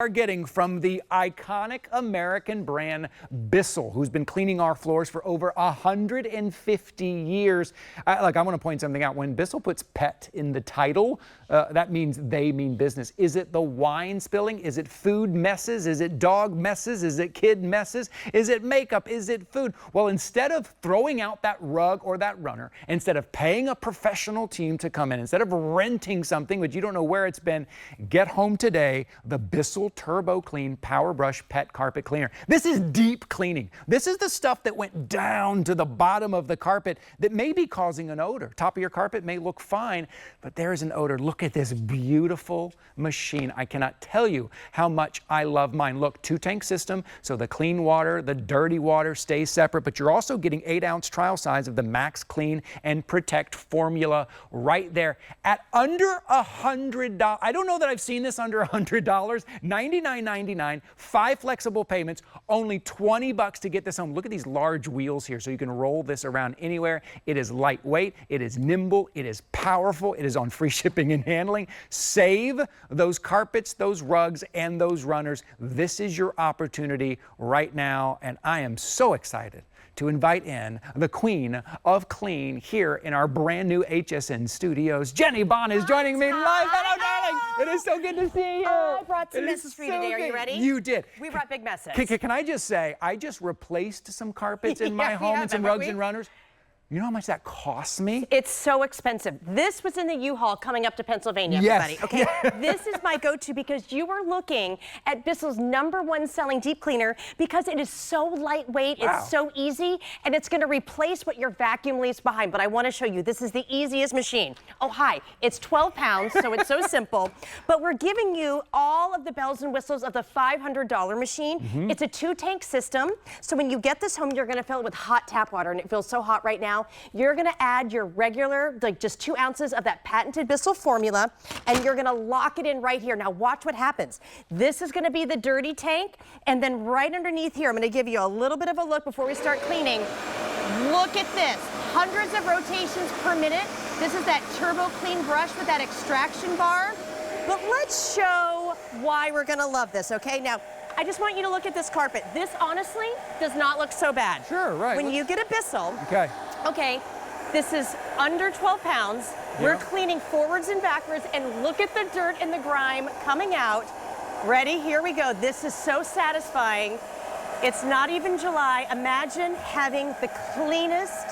Are getting from the iconic American brand Bissell, who's been cleaning our floors for over 150 years. I want to point something out. When Bissell puts pet in the title, that means they mean business. Is it the wine spilling? Is it food messes? Is it dog messes? Is it kid messes? Is it makeup? Is it food? Well, instead of throwing out that rug or that runner, instead of paying a professional team to come in, instead of renting something which you don't know where it's been, get home today the Bissell TurboClean PowerBrush Pet Carpet Cleaner. This is deep cleaning. This is the stuff that went down to the bottom of the carpet that may be causing an odor. Top of your carpet may look fine, but there is an odor. Look at this beautiful machine. I cannot tell you how much I love mine. Look, 2-tank system, so the clean water, the dirty water stays separate, but you're also getting 8-ounce trial size of the Max Clean and Protect formula right there at under $100. I don't know that I've seen this under $100. $99.99, 5 flexible payments, only $20 to get this home. Look at these large wheels here, so you can roll this around anywhere. It is lightweight, it is nimble, it is powerful, it is on free shipping and handling. Save those carpets, those rugs, and those runners. This is your opportunity right now, and I am so excited to invite in the Queen of Clean here in our brand new HSN studios. Jenny Bond is joining me live. Hello, darling. It is so good to see you. I brought some messes for you today. Are you ready? You did. We brought big messes. Can I just say, I just replaced some carpets in my home and some rugs and runners. You know how much that costs me? It's so expensive. This was in the U-Haul coming up to Pennsylvania, yes. everybody. Okay, this is my go-to because you are looking at Bissell's #1 selling deep cleaner because it is so lightweight, it's so easy, and it's going to replace what your vacuum leaves behind. But I want to show you, this is the easiest machine. Oh, hi. It's 12 pounds, so it's so simple. But we're giving you all of the bells and whistles of the $500 machine. It's a 2-tank system, so when you get this home, you're going to fill it with hot tap water, and it feels so hot right now. You're going to add your regular, like just 2 ounces of that patented Bissell formula, and you're going to lock it in right here. Now watch what happens. This is going to be the dirty tank, and then right underneath here, I'm going to give you a little bit of a look before we start cleaning. Look at this. Hundreds of rotations per minute. This is that TurboClean brush with that extraction bar. But let's show why we're going to love this, okay? Now, I just want you to look at this carpet. This, honestly, does not look so bad. Sure, right. When you get a Bissell, okay, this is under 12 pounds. Yeah. We're cleaning forwards and backwards, and look at the dirt and the grime coming out. Ready? Here we go. This is so satisfying. It's not even July. Imagine having the cleanest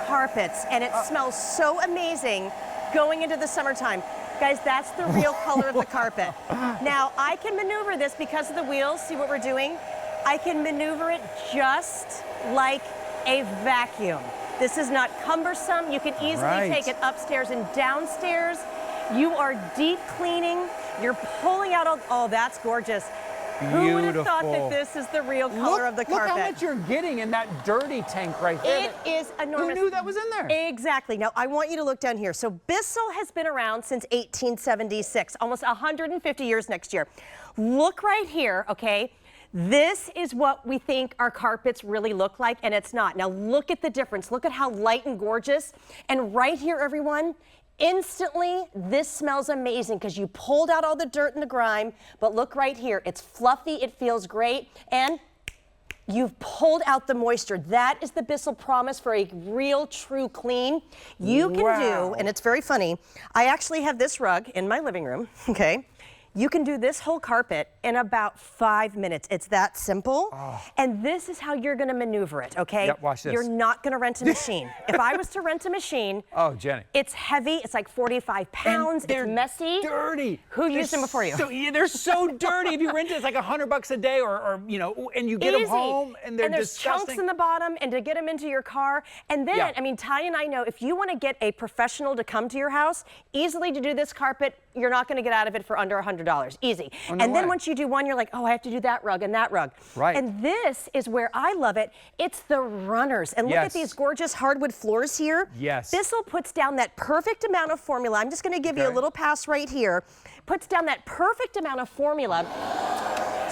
carpets, and it smells so amazing going into the summertime. Guys, that's the real color of the carpet. Now, I can maneuver this because of the wheels. See what we're doing? I can maneuver it just like a vacuum. This is not cumbersome. You can easily take it upstairs and downstairs. You are deep cleaning. You're pulling out all, oh, that's gorgeous. Who would have thought that this is the real color of the carpet? Look how much you're getting in that dirty tank right there. It is enormous. Who knew that was in there? Exactly. Now, I want you to look down here. So Bissell has been around since 1876, almost 150 years next year. Look right here, okay? This is what we think our carpets really look like, and it's not. Now, look at the difference. Look at how light and gorgeous. And right here, everyone, instantly, this smells amazing because you pulled out all the dirt and the grime, but look right here. It's fluffy, it feels great, and you've pulled out the moisture. That is the Bissell promise for a real, true clean. You can do, and it's very funny, I actually have this rug in my living room, okay? You can do this whole carpet in about 5 minutes. It's that simple. And this is how you're gonna maneuver it, okay? Yep, watch this. You're not gonna rent a machine. If I was to rent a machine, Jenny, it's heavy, it's like 45 pounds, it's messy. Dirty. Who used them before you? They're so dirty. If you rent it, it's like $100 a day, or you know, and you get them home, and they're there's disgusting. chunks in the bottom, and to get them into your car. And then, I mean, Ty and I know if you want to get a professional to come to your house, easily to do this carpet, you're not going to get out of it for under $100. Easy. Oh, no and then way. once you do one, you're like, oh, I have to do that rug and that rug. Right. And this is where I love it. It's the runners. And look at these gorgeous hardwood floors here. Yes. Bissell puts down that perfect amount of formula. I'm just going to give you a little pass right here. Puts down that perfect amount of formula.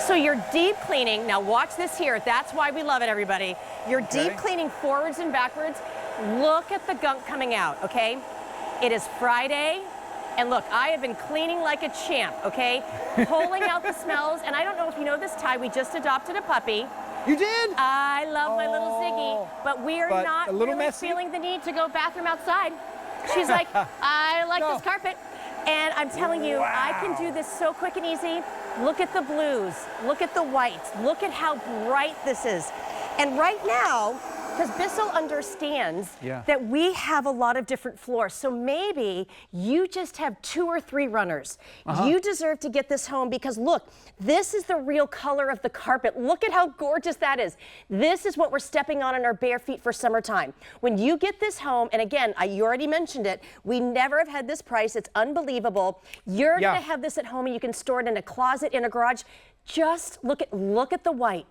So you're deep cleaning. Now watch this here. That's why we love it, everybody. You're deep cleaning forwards and backwards. Look at the gunk coming out, okay? It is Friday. And look, I have been cleaning like a champ, okay? Pulling out the smells. And I don't know if you know this, Ty, we just adopted a puppy. You did? I love my little Ziggy, but we are not a little really messy? feeling the need to go bathroom outside. She's like, I like this carpet. And I'm telling you, I can do this so quick and easy. Look at the blues, look at the whites, look at how bright this is. And right now, because Bissell understands that we have a lot of different floors. So maybe you just have 2 or 3 runners. You deserve to get this home because look, this is the real color of the carpet. Look at how gorgeous that is. This is what we're stepping on our bare feet for summertime. When you get this home, and again, you already mentioned it, we never have had this price. It's unbelievable. You're gonna have this at home and you can store it in a closet, in a garage. Just look at the white.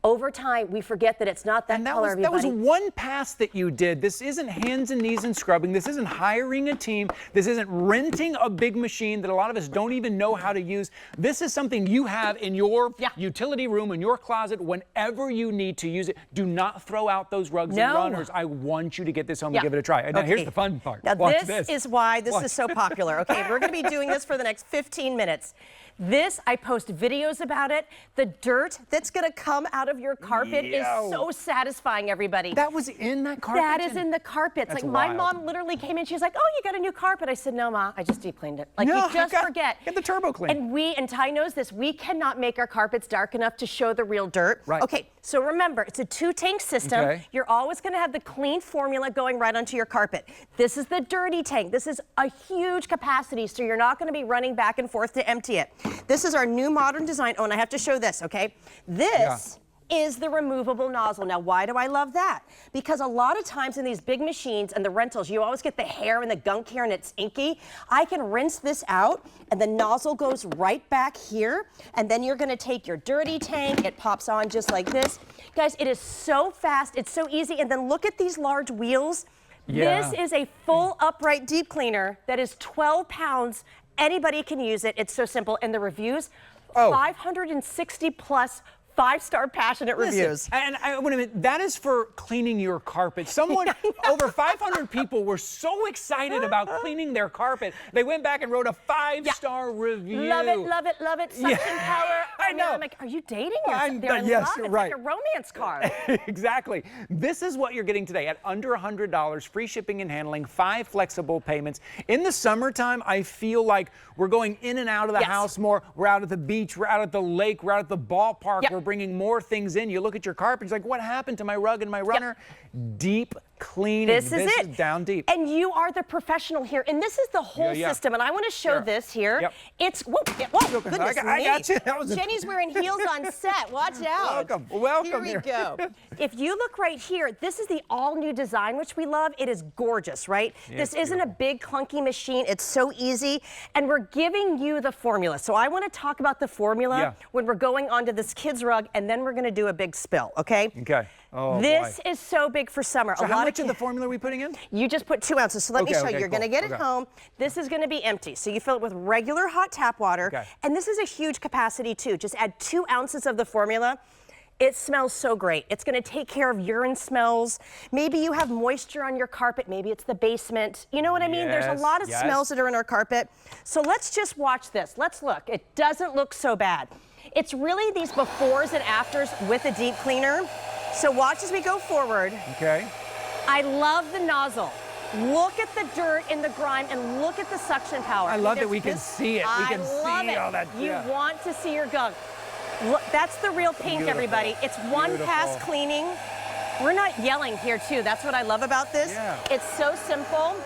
Over time, we forget that it's not that color, that was everybody. one pass that you did. This isn't hands and knees and scrubbing. This isn't hiring a team. This isn't renting a big machine that a lot of us don't even know how to use. This is something you have in your utility room, in your closet, whenever you need to use it. Do not throw out those rugs and runners. I want you to get this home and give it a try. And now here's the fun part. Now this is why this is so popular. Okay, we're going to be doing this for the next 15 minutes. This, I post videos about it. The dirt that's going to come out of your carpet is so satisfying, everybody. That was in that carpet? That is in the carpets. Like, my mom literally came in, she's like, oh, you got a new carpet. I said, no, Ma, I just deep cleaned it. Like, you just forget. Get the TurboClean. And Ty knows this, we cannot make our carpets dark enough to show the real dirt. Right. Okay, so remember, it's a 2-tank system. Okay. You're always going to have the clean formula going right onto your carpet. This is the dirty tank. This is a huge capacity, so you're not going to be running back and forth to empty it. This is our new modern design. Oh, and I have to show this, okay? This is the removable nozzle. Now, why do I love that? Because a lot of times in these big machines and the rentals, you always get the hair and the gunk here and it's inky. I can rinse this out and the nozzle goes right back here. And then you're gonna take your dirty tank, it pops on just like this. Guys, it is so fast, it's so easy. And then look at these large wheels. This is a full upright deep cleaner that is 12 pounds. Anybody can use it. It's so simple. And the reviews, 560 plus 5-star passionate reviews. And wait a minute, that is for cleaning your carpet. Someone, over 500 people were so excited about cleaning their carpet, they went back and wrote a 5-star review. Love it, love it, love it. Suction power. I know. I'm like, are you dating yourself? Yes, it's right. like a romance card. Exactly. This is what you're getting today at under $100, free shipping and handling, 5 flexible payments. In the summertime, I feel like we're going in and out of the house more. We're out at the beach, we're out at the lake, we're out at the ballpark, we're bringing more things in. You look at your carpet, it's like, what happened to my rug and my runner? Deep cleaning. This is it. Down deep. And you are the professional here. And this is the whole system. And I want to show this here. It's, whoa, goodness me. I got you. Jenny's wearing heels on set. Watch out. Welcome. Here we go. If you look right here, this is the all-new design, which we love. It is gorgeous, right? This isn't a big, clunky machine. It's so easy. And we're giving you the formula. So I want to talk about the formula when we're going onto this kid's rug, and then we're going to do a big spill, okay? Okay. Oh, this is so big for summer. So how much of the formula are we putting in? You just put 2 ounces. So let me show you. You're going to get it home. This is going to be empty. So you fill it with regular hot tap water. And this is a huge capacity too. Just add 2 ounces of the formula. It smells so great. It's going to take care of urine smells. Maybe you have moisture on your carpet. Maybe it's the basement. You know what I mean? There's a lot of smells that are in our carpet. So let's just watch this. Let's look. It doesn't look so bad. It's really these befores and afters with a deep cleaner. So watch as we go forward. Okay. I love the nozzle. Look at the dirt and the grime and look at the suction power. I love that we can see it. We can see all that. You want to see your gunk. Look, that's the real pink, everybody. It's one pass cleaning. We're not yelling here too. That's what I love about this. It's so simple.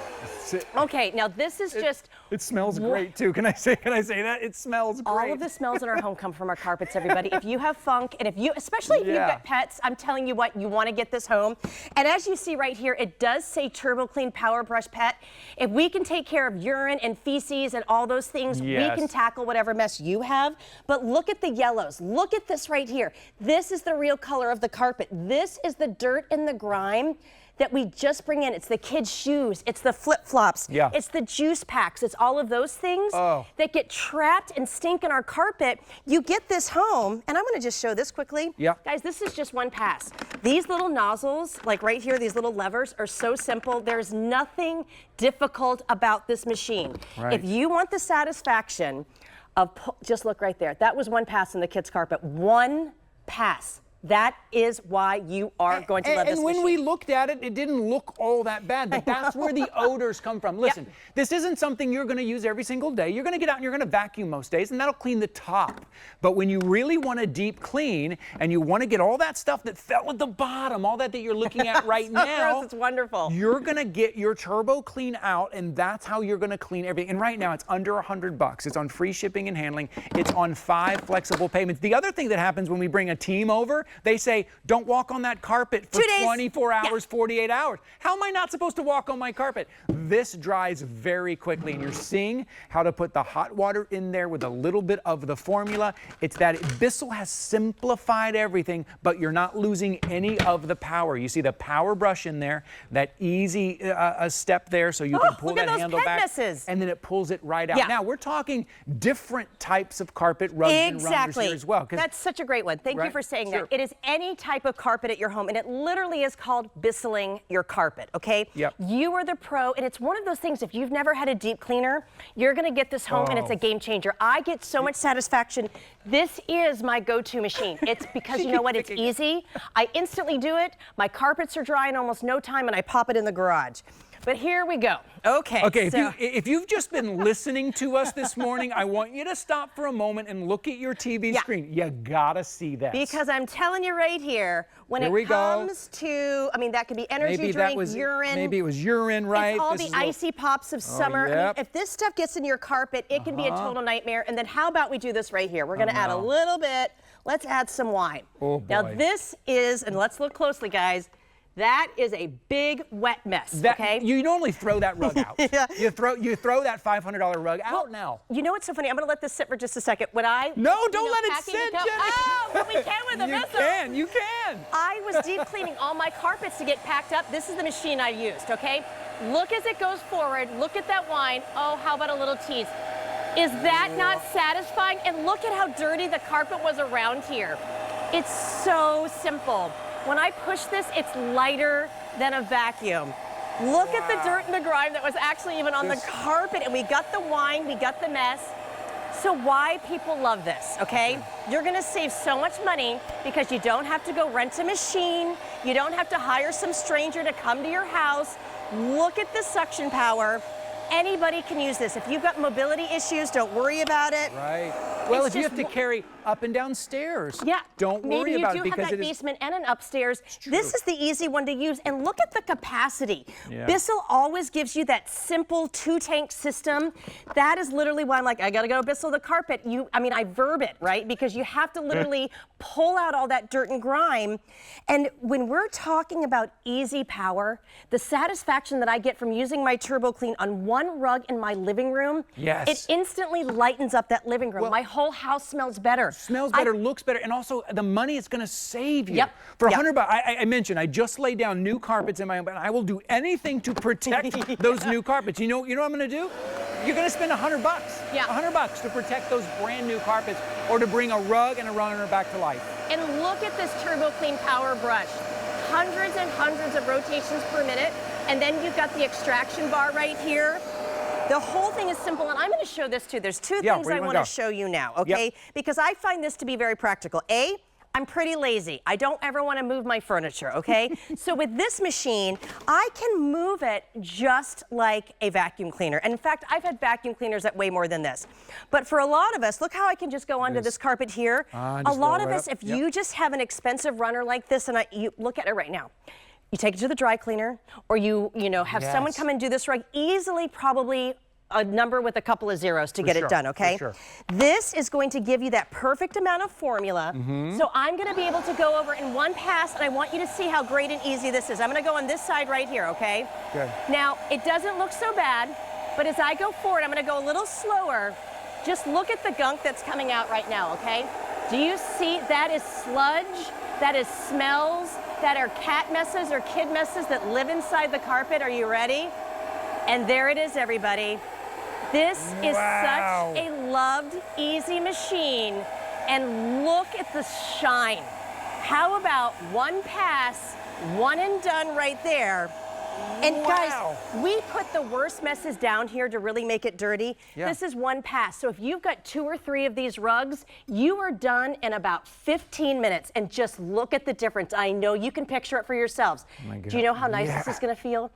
Okay, now this is just... It smells great too. Can I say that? It smells great. All of the smells in our home come from our carpets, everybody. If you have funk, and if you, especially if you've got pets, I'm telling you what, you want to get this home. And as you see right here, it does say TurboClean Powerbrush Pet. If we can take care of urine and feces and all those things, we can tackle whatever mess you have. But look at the yellows. Look at this right here. This is the real color of the carpet. This is the dirt and the grime. that we just bring in. It's the kids' shoes, it's the flip-flops, it's the juice packs, it's all of those things that get trapped and stink in our carpet. You get this home, and I'm gonna just show this quickly. Guys, this is just one pass. These little nozzles, like right here, these little levers are so simple. There's nothing difficult about this machine. If you want the satisfaction of, just look right there. That was one pass in the kids' carpet. One pass. That is why you are going to love this machine. And when we looked at it, it didn't look all that bad, but that's where the odors come from. Listen, this isn't something you're going to use every single day. You're going to get out and you're going to vacuum most days, and that'll clean the top. But when you really want to deep clean and you want to get all that stuff that fell at the bottom, all that you're looking at right now, gross, it's wonderful. You're going to get your TurboClean out, and that's how you're going to clean everything. And right now, it's under $100. It's on free shipping and handling. It's on 5 flexible payments. The other thing that happens when we bring a team over, they say, don't walk on that carpet for 24 hours, 48 hours. How am I not supposed to walk on my carpet? This dries very quickly, and you're seeing how to put the hot water in there with a little bit of the formula. It's that Bissell has simplified everything, but you're not losing any of the power. You see the power brush in there, that easy step there, so you can pull that handle back, and then it pulls it right out. Now, we're talking different types of carpet rugs and runners here as well. That's such a great one. Thank you for saying that. It is any type of carpet at your home, and it literally is called Bisselling your carpet, okay? You are the pro, and it's one of those things, if you've never had a deep cleaner, you're gonna get this home and it's a game changer. I get so much satisfaction. This is my go-to machine. It's because you know what, it's easy. I instantly do it. My carpets are dry in almost no time, and I pop it in the garage. But here we go. Okay, if you've just been listening to us this morning, I want you to stop for a moment and look at your TV screen. You gotta see that. Because I'm telling you right here, when it comes to, I mean, that could be energy drink, urine. Maybe it was urine, right? It's all the icy pops of summer. I mean, if this stuff gets in your carpet, it can be a total nightmare. And then how about we do this right here? We're gonna add a little bit. Let's add some wine. Oh boy. Now this is, and let's look closely, guys. That is a big wet mess, okay? You normally throw that rug out. You throw that $500 rug out now. You know what's so funny? I'm going to let this sit for just a second. When I don't let it sit, Jenny. Oh, but we can with the Bissell. You can. I was deep cleaning all my carpets to get packed up. This is the machine I used, okay? Look as it goes forward. Look at that wine. Oh, how about a little tease? Is that not satisfying? And look at how dirty the carpet was around here. It's so simple. When I push this, it's lighter than a vacuum. Look at the dirt and the grime that was actually even on the carpet, and we got the wine, we got the mess. So why people love this, okay? You're gonna save so much money because you don't have to go rent a machine, you don't have to hire some stranger to come to your house. Look at the suction power. Anybody can use this. If you've got mobility issues, don't worry about it. Right. Well, if you have to carry up and down stairs, don't worry about it because maybe you do have that basement and an upstairs. This is the easy one to use, and look at the capacity. Bissell always gives you that simple 2-tank system. That is literally why I'm like, I gotta go to Bissell the carpet. I mean, I verb it, right? Because you have to literally pull out all that dirt and grime. And when we're talking about easy power, the satisfaction that I get from using my TurboClean on one rug in my living room, it instantly lightens up that living room. My whole house smells better. Smells better, looks better, and also the money it's going to save you. For $100, I mentioned I just laid down new carpets in my home, and I will do anything to protect those new carpets. You know what I'm going to do? You're going to spend $100. $100 to protect those brand new carpets, or to bring a rug and a runner back to life. And look at this TurboClean PowerBrush. Hundreds and hundreds of rotations per minute, and then you've got the extraction bar right here. The whole thing is simple, and I'm going to show this too. There's two things I want to show you now, okay? Because I find this to be very practical. A, I'm pretty lazy. I don't ever want to move my furniture, okay? So with this machine, I can move it just like a vacuum cleaner. And in fact, I've had vacuum cleaners that weigh more than this. But for a lot of us, look how I can just go onto this carpet here. A lot of us, if you just have an expensive runner like this, and you look at it right now, you take it to the dry cleaner, or you have someone come and do this rug, easily probably a number with a couple of zeros to get it done, okay? This is going to give you that perfect amount of formula. So I'm gonna be able to go over in one pass, and I want you to see how great and easy this is. I'm gonna go on this side right here, okay? Now, it doesn't look so bad, but as I go forward, I'm gonna go a little slower. Just look at the gunk that's coming out right now, okay? Do you see that is sludge That is smells that are cat messes or kid messes that live inside the carpet. Are you ready? And there it is, everybody. This is such a loved, easy machine. And look at the shine. How about one pass, one and done right there? And guys, we put the worst messes down here to really make it dirty. Yeah. This is one pass. So if you've got 2 or 3 of these rugs, you are done in about 15 minutes. And just look at the difference. I know you can picture it for yourselves. Oh my God. Do you know how nice this is going to feel?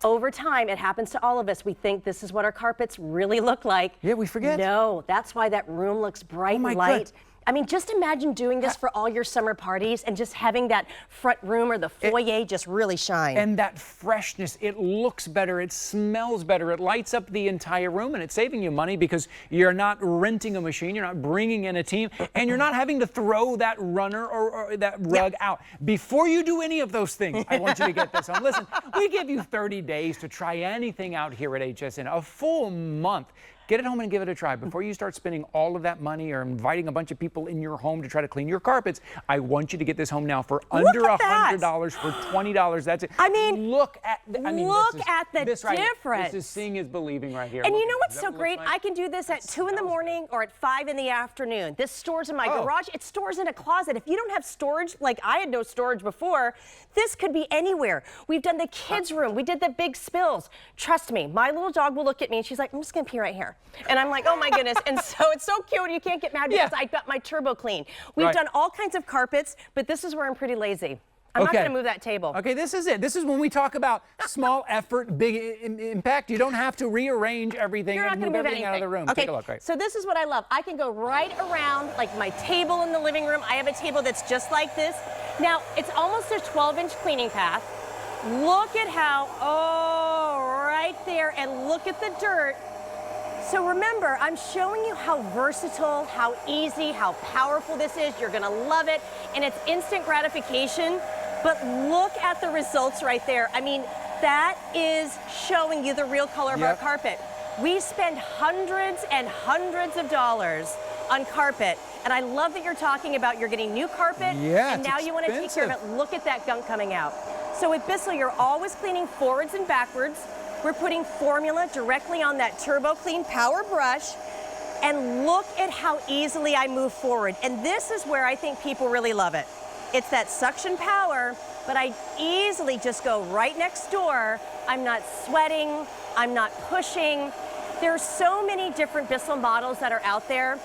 Over time, it happens to all of us. We think this is what our carpets really look like. Yeah, we forget. No, that's why that room looks bright and light. God. I mean, just imagine doing this for all your summer parties and just having that front room or the foyer just really shine. And that freshness, it looks better, it smells better, it lights up the entire room, and it's saving you money because you're not renting a machine, you're not bringing in a team, and you're not having to throw that runner or that rug out. Before you do any of those things, I want you to get this on. Listen, we give you 30 days to try anything out here at HSN, a full month. Get it home and give it a try. Before you start spending all of that money or inviting a bunch of people in your home to try to clean your carpets, I want you to get this home now for under $100, for $20. That's it. I mean, look at the difference. Right, this is seeing is believing right here. And you know what's so great? I can do this at 2 in the morning or at 5 in the afternoon. This stores in my garage. It stores in a closet. If you don't have storage, like I had no storage before, this could be anywhere. We've done the kids' room. We did the big spills. Trust me, my little dog will look at me and she's like, I'm just going to pee right here. And I'm like, oh my goodness. And so it's so cute. You can't get mad because I got my TurboClean. We've done all kinds of carpets, but this is where I'm pretty lazy. I'm not going to move that table. Okay, this is it. This is when we talk about small effort, big impact. You don't have to rearrange everything and move everything out of the room. Okay, take a look. Right. So this is what I love. I can go right around like my table in the living room. I have a table that's just like this. Now, it's almost a 12-inch cleaning path. Look at how, right there, and look at the dirt. So remember, I'm showing you how versatile, how easy, how powerful this is. You're gonna love it, and it's instant gratification. But look at the results right there. I mean, that is showing you the real color of our carpet. We spend hundreds and hundreds of dollars on carpet, and I love that you're talking about you're getting new carpet, and now you want to take care of it. Look at that gunk coming out. So with Bissell, you're always cleaning forwards and backwards. We're putting formula directly on that TurboClean PowerBrush, and look at how easily I move forward. And this is where I think people really love it. It's that suction power, but I easily just go right next door. I'm not sweating, I'm not pushing. There's so many different Bissell models that are out there.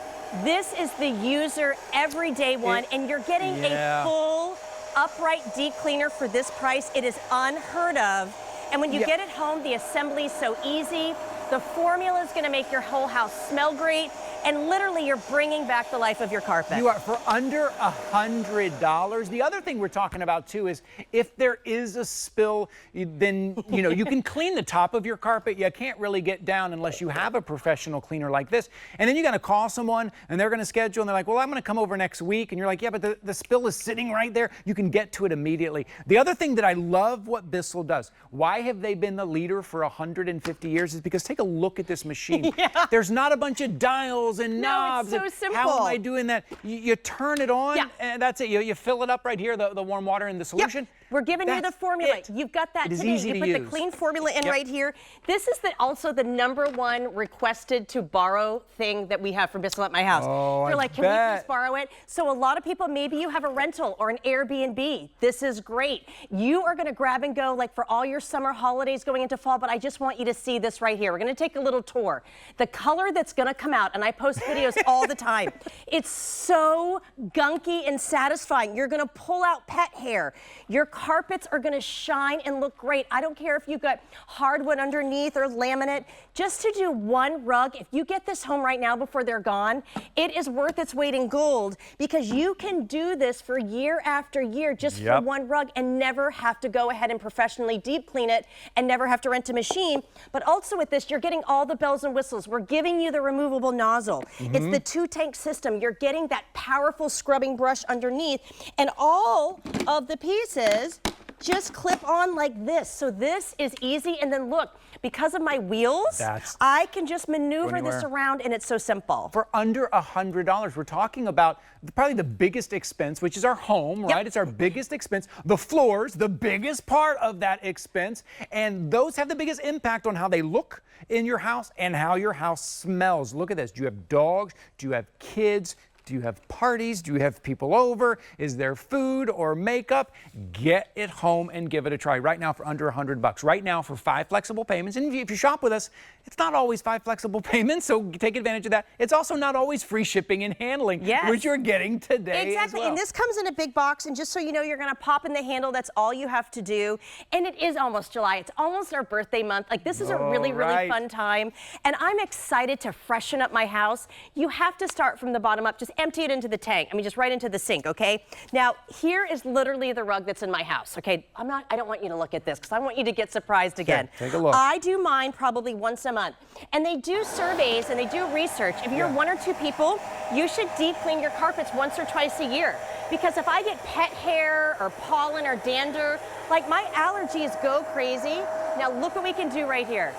This is the user everyday one, and you're getting a full upright deep cleaner for this price. It is unheard of. And when you get it home, the assembly is so easy. The formula is going to make your whole house smell great. And literally, you're bringing back the life of your carpet. You are, for under $100. The other thing we're talking about, too, is if there is a spill, then, you know, you can clean the top of your carpet. You can't really get down unless you have a professional cleaner like this. And then you're going to call someone, and they're going to schedule, and they're like, well, I'm going to come over next week. And you're like, yeah, but the spill is sitting right there. You can get to it immediately. The other thing that I love what Bissell does, why have they been the leader for 150 years, is because take a look at this machine. There's not a bunch of dials and knobs. No, it's so simple. How am I doing that? You turn it on, and that's it. You fill it up right here, the warm water in the solution. We're giving you the formula. You've got that today. You put the clean formula in right here. This is also the #1 requested to borrow thing that we have from Bissell at my house. You're like, can we please borrow it? So a lot of people, maybe you have a rental or an Airbnb. This is great. You are going to grab and go like for all your summer holidays going into fall, but I just want you to see this right here. We're going to take a little tour. The color that's going to come out, and I post videos all the time. It's so gunky and satisfying. You're going to pull out pet hair. Your carpets are going to shine and look great. I don't care if you've got hardwood underneath or laminate. Just to do one rug, if you get this home right now before they're gone, it is worth its weight in gold, because you can do this for year after year just for one rug and never have to go ahead and professionally deep clean it and never have to rent a machine. But also with this, you're getting all the bells and whistles. We're giving you the removable nozzle. It's the 2-tank system. You're getting that powerful scrubbing brush underneath, and all of the pieces just clip on like this. So this is easy. And then look, because of my wheels, I can just maneuver this around, and it's so simple. For under $100, we're talking about probably the biggest expense, which is our home, right? It's our biggest expense. The floors, the biggest part of that expense, and those have the biggest impact on how they look in your house and how your house smells. Look at this. Do you have dogs? Do you have kids? Do you have parties? Do you have people over? Is there food or makeup? Get it home and give it a try. Right now for under $100. Right now for 5 flexible payments. And if you shop with us, it's not always 5 flexible payments, so take advantage of that. It's also not always free shipping and handling, which you're getting today as well. And this comes in a big box, and just so you know, you're gonna pop in the handle. That's all you have to do. And it is almost July. It's almost our birthday month. Like, this is a really, really fun time. And I'm excited to freshen up my house. You have to start from the bottom up. Just empty it into the tank. I mean, just right into the sink, okay? Now, here is literally the rug that's in my house, okay? I don't want you to look at this because I want you to get surprised again. Take a look. I do mine probably once a month. And they do surveys and they do research. If you're 1 or 2 people, you should deep clean your carpets once or twice a year. Because if I get pet hair or pollen or dander, like, my allergies go crazy. Now look what we can do right here.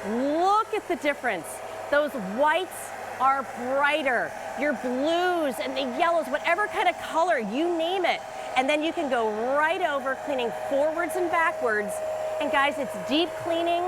Look at the difference. Those whites are brighter. Your blues and the yellows, whatever kind of color, you name it. And then you can go right over cleaning forwards and backwards. And guys, it's deep cleaning,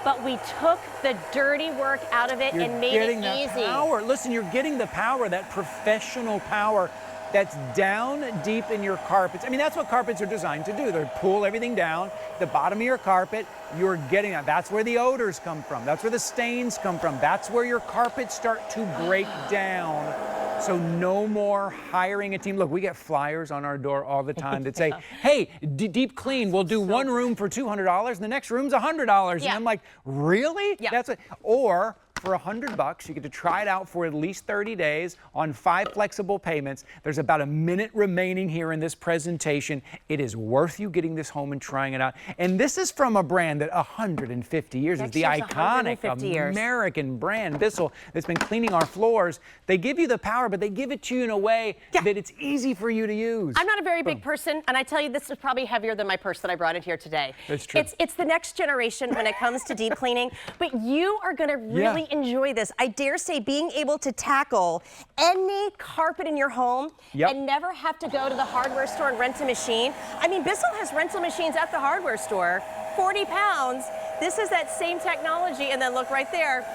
but we took the dirty work out of it and made it easy. Power. Listen, you're getting the power, that professional power that's down deep in your carpets. I mean, that's what carpets are designed to do. They pull everything down, the bottom of your carpet, you're getting that. That's where the odors come from. That's where the stains come from. That's where your carpets start to break down. So no more hiring a team. Look, we get flyers on our door all the time that say, hey, deep clean, we'll do one room for $200 and the next room's $100. And I'm like, really? That's what, or for $100, you get to try it out for at least 30 days on 5 flexible payments. There's about a minute remaining here in this presentation. It is worth you getting this home and trying it out. And this is from a brand that 150 years is the iconic American brand, Bissell, that's been cleaning our floors. They give you the power, but they give it to you in a way that it's easy for you to use. I'm not a very big person, and I tell you, this is probably heavier than my purse that I brought in here today. That's true. It's the next generation when it comes to deep cleaning, but you are going to really enjoy this. I dare say being able to tackle any carpet in your home and never have to go to the hardware store and rent a machine. I mean, Bissell has rental machines at the hardware store, 40 pounds. This is that same technology, and then look right there.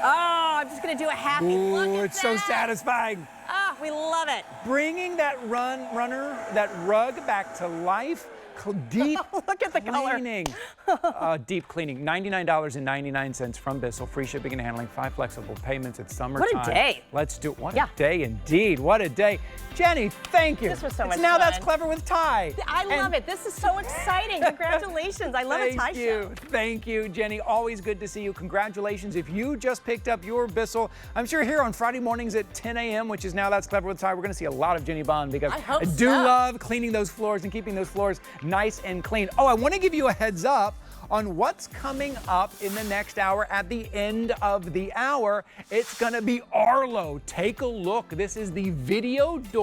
Oh, I'm just going to do a happy look at that. It's so satisfying. Oh, we love it. Bringing that that rug back to life. Deep look at the cleaning. Deep cleaning, $99.99 from Bissell. Free shipping and handling, 5 flexible payments. It's summertime. What a day. Let's do it. What a day indeed. What a day. Jenny, thank you. This was so much Now fun. That's Clever with Ty. I love it. This is so exciting. Congratulations. I love a Ty show. Thank you, Jenny. Always good to see you. Congratulations. If you just picked up your Bissell, I'm sure here on Friday mornings at 10 a.m., which is Now That's Clever with Ty, we're going to see a lot of Jenny Bond because I do love cleaning those floors and keeping those floors nice and clean. Oh, I want to give you a heads up on what's coming up in the next hour. At the end of the hour, it's going to be Arlo. Take a look. This is the video door